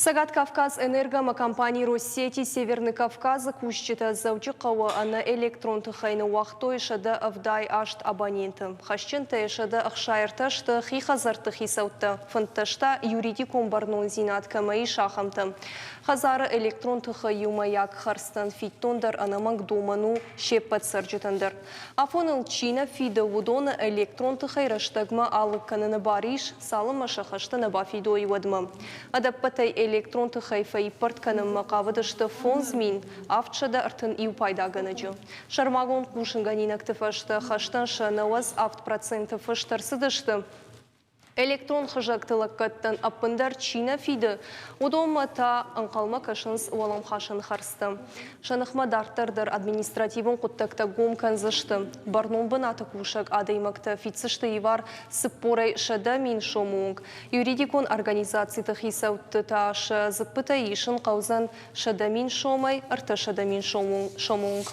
Сагат Кавказ энерго компании Россети Северный Кавказ кущита завчикова на электрон тхайны вахтой шада авдай ашт абонентам. Хашчинта шада ахшайрта шта хихазарты хисаутта фанташта юридикум барнон зинат камаи шахамтам. Хазары электрон тхай юмаяк харстан фиттондар анаманг думану шеппат сарджитандар. Афоныл Чина фида вудона электрон тхай раштагма алыкканына бариш салыма шахаштана бафидой вадма. Адаппатай электрон тхайфай портканым макавадышты фонзмин автшада артын ию пайдаганычы. Шармагон кушынганинак тыфашты хаштан шанаваз авт процентов фаштарсыдышты. Электрон хыжактылыккаттан аппындар Чина фиді удома та аңқалма кашынс уалам хашын харсты. Шанықма дартардар административын құттакта гом канзышты. Барнон бынаты кушак адаймакта фицышты ивар сыппорай шада мин шомуңг. Юридикон организации тахисаутты ташы зыппыта ишын қаузан шада мин шомай, арта шада мин шомуңг.